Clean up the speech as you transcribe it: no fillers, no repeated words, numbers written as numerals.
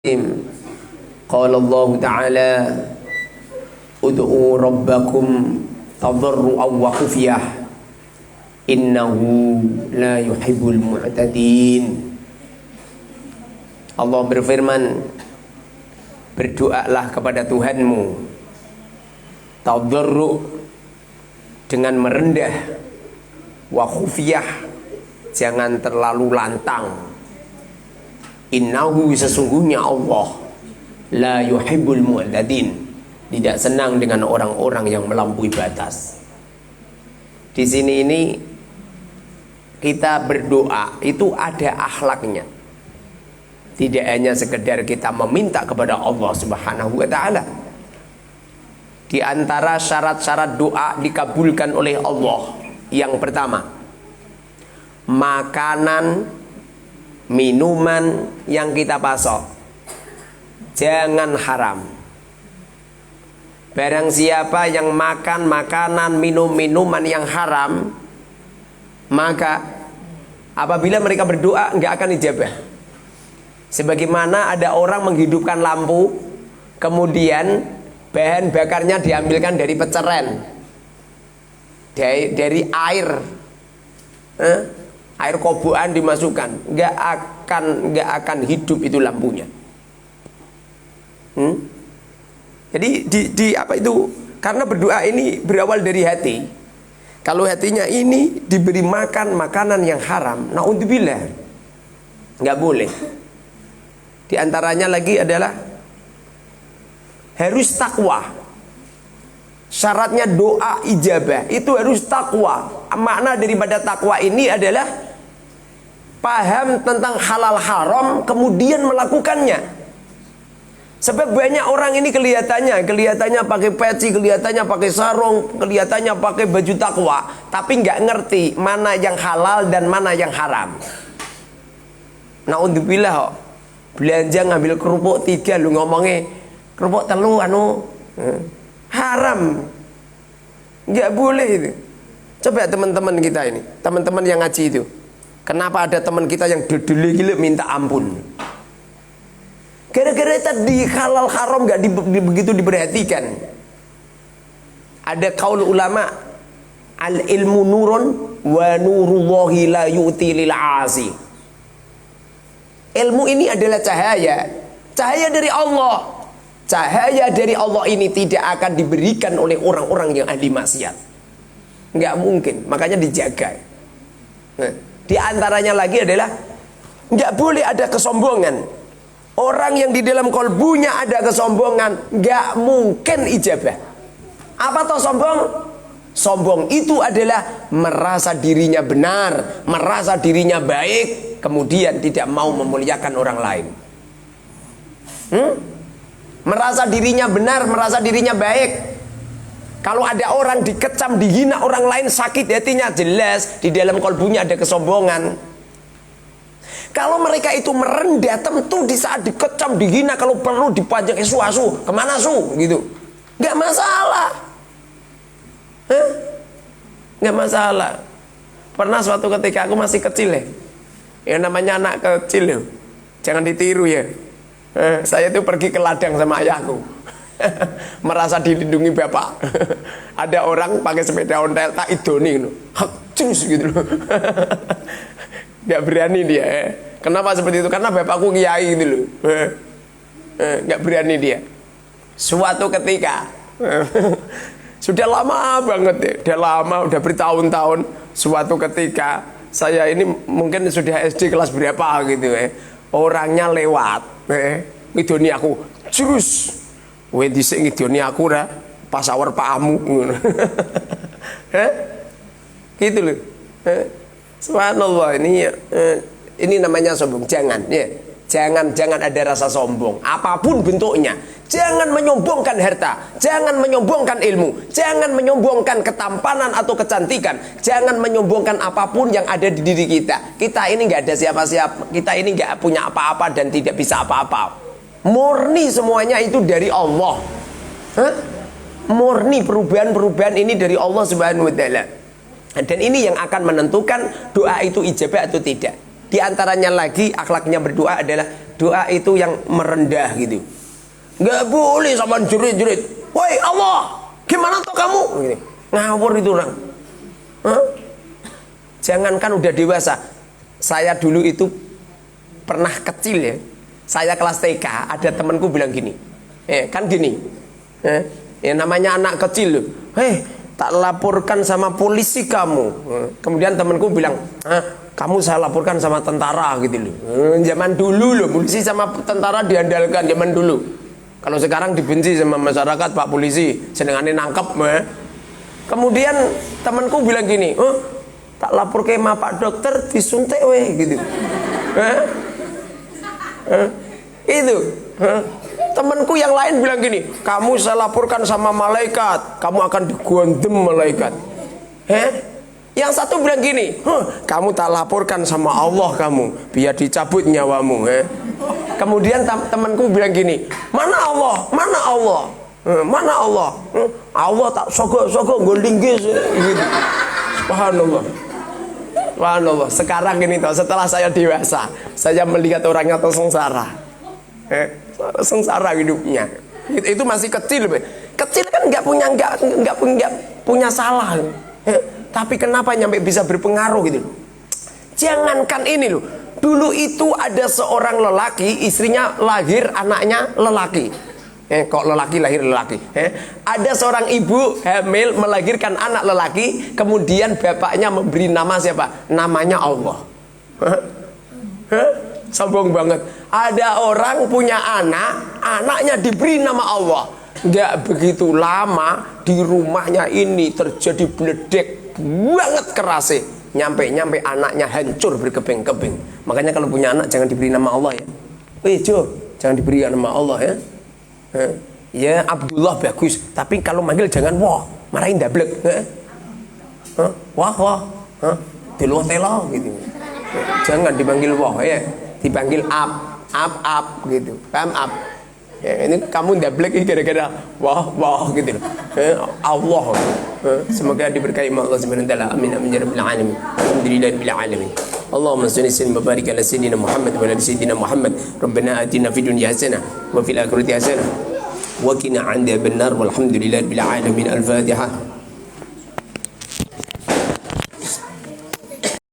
Qala Allah Ta'ala ud'u rabbakum tadarru'an wa khufyah innahu la yuhibbul mu'tadin. Allah berfirman, berdoalah kepada Tuhanmu tadarru' dengan merendah, wa khufyah jangan terlalu lantang. Innahu sesungguhnya Allah la yuhibbul mu'tadin, tidak senang dengan orang-orang yang melampaui batas. Di sini ini kita berdoa itu ada akhlaknya. Tidak hanya sekedar kita meminta kepada Allah Subhanahu wa taala. Di antara syarat-syarat doa dikabulkan oleh Allah, yang pertama, makanan minuman yang kita pasok jangan haram. Barang siapa yang makan makanan, minum minuman yang haram, maka apabila mereka berdoa nggak akan dijabah. Sebagaimana ada orang menghidupkan lampu, kemudian bahan bakarnya diambilkan dari peceren, dari air, air kobokan dimasukkan, nggak akan hidup itu lampunya. Jadi di apa itu? Karena berdoa ini berawal dari hati. Kalau hatinya ini diberi makan makanan yang haram, naudzubillah, nggak boleh. Di antaranya lagi adalah harus takwa. Syaratnya doa ijabah itu harus takwa. Makna daripada takwa ini adalah paham tentang halal haram kemudian melakukannya. Sebab banyak orang ini kelihatannya pakai peci, kelihatannya pakai sarung, kelihatannya pakai baju takwa, tapi nggak ngerti mana yang halal dan mana yang haram. Naudzubillah, belanja ngambil kerupuk 3 lu ngomongnya kerupuk telu haram, nggak boleh itu. Coba teman-teman kita ini, teman-teman yang ngaji itu, kenapa ada teman kita yang dodoli gila minta ampun? Gara-gara tadi halal haram gak begitu diperhatikan. Ada kaul ulama, al ilmu nurun wa nurullahi la yu'ti lil asi. Ilmu ini adalah cahaya, cahaya dari Allah. Cahaya dari Allah ini tidak akan diberikan oleh orang-orang yang ahli maksiat. Nggak mungkin, makanya dijaga. Nah, di antaranya lagi adalah nggak boleh ada kesombongan. Orang yang di dalam kolbunya ada kesombongan, nggak mungkin ijabah. Apa toh sombong? Sombong itu adalah merasa dirinya benar, merasa dirinya baik, kemudian tidak mau memuliakan orang lain. Merasa dirinya benar, merasa dirinya baik. Kalau ada orang dikecam, dihina orang lain, sakit hatinya, jelas di dalam kolbunya ada kesombongan. Kalau mereka itu merendah, tentu di saat dikecam, dihina, kalau perlu dipajak asu, kemana su, gitu, nggak masalah, nggak masalah. Pernah suatu ketika aku masih kecil ya, yang namanya anak kecil ya, jangan ditiru ya. Saya tuh pergi ke ladang sama ayahku, merasa dilindungi bapak. Ada orang pakai sepeda ontel tak idoni, cus gitu loh. Gak berani dia. Kenapa seperti itu? Karena bapakku kiai gitu loh. Gak berani dia. Suatu ketika sudah lama banget ya, udah lama, udah bertahun-tahun. Suatu ketika saya ini mungkin sudah SD kelas berapa gitu ya, orangnya lewat, ngidoni aku, jurus, dhisik ngidoni aku dah, pas awar pakamu, gitu loh. Subhanallah, ini namanya sombong. Jangan ya, jangan ada rasa sombong apapun bentuknya. Jangan menyombongkan harta, jangan menyombongkan ilmu, jangan menyombongkan ketampanan atau kecantikan, jangan menyombongkan apapun yang ada di diri kita. Kita ini nggak ada siapa-siapa, kita ini nggak punya apa-apa dan tidak bisa apa-apa. Murni semuanya itu dari Allah. Murni perubahan ini dari Allah Subhanahu wa taala. Dan ini yang akan menentukan doa itu ijabah atau tidak. Di antaranya lagi akhlaknya berdoa adalah doa itu yang merendah gitu. Nggak boleh sama jerit-jerit, woi Allah, gimana tuh kamu? Gitu. Ngawur itu orang. Hah? Jangankan udah dewasa. Saya dulu itu pernah kecil ya. Saya kelas TK, ada temanku bilang gini. Kan gini. Ya namanya anak kecil loh. Tak laporkan sama polisi kamu. Kemudian temanku bilang, kamu saya laporkan sama tentara gitu loh. Zaman dulu loh, polisi sama tentara diandalkan zaman dulu. Kalau sekarang dibenci sama masyarakat, Pak polisi senengannya nangkep. Kemudian temanku bilang gini, tak lapor ke ma Pak dokter disuntik weh gitu. Itu. Temanku yang lain bilang gini, kamu saya laporkan sama malaikat, kamu akan digondem malaikat. Yang satu bilang gini, kamu tak laporkan sama Allah kamu, biar dicabut nyawamu. Kemudian temanku bilang gini, mana Allah, mana Allah, mana Allah, Allah tak sogok golinggis gitu. Subhanallah. Subhanallah. Sekarang ini toh, setelah saya dewasa, saya melihat orangnya tuh sengsara. Sengsara hidupnya. Itu masih kecil, kecil kan nggak punya salah. Tapi kenapa nyampe bisa berpengaruh gitu? Jangankan ini loh. Dulu itu ada seorang lelaki, istrinya lahir anaknya lelaki. Kok lelaki lahir lelaki? Ada seorang ibu hamil melahirkan anak lelaki, kemudian bapaknya memberi nama siapa? Namanya Allah. Sombong banget. Ada orang punya anak, anaknya diberi nama Allah. Nggak begitu lama di rumahnya ini terjadi beledek banget kerasnya. Nyampe anaknya hancur berkeping-keping. Makanya kalau punya anak jangan diberi nama Allah ya. Jo, jangan diberi nama Allah ya. Ya Abdullah bagus, tapi kalau manggil jangan wah, marahin dablek. Wah, telo gitu. Jangan dipanggil wah ya, dipanggil up gitu. Paham up? Ya, ini kamu dablek gara-gara wah gitu. Allah. Semoga diberkahi Allah Subhanahu wa taala. Amin amin ya rabbil alamin. Alhamdulillahirabbil alamin. Allahumma salli wa barik ala sayyidina Muhammad wa ala sayyidina Muhammad. Rabbana atina fid dunya hasanah wa fil akhirati hasanah wa qina 'adzaban nar. Walhamdulillahirabbil alamin. Al-Fatihah.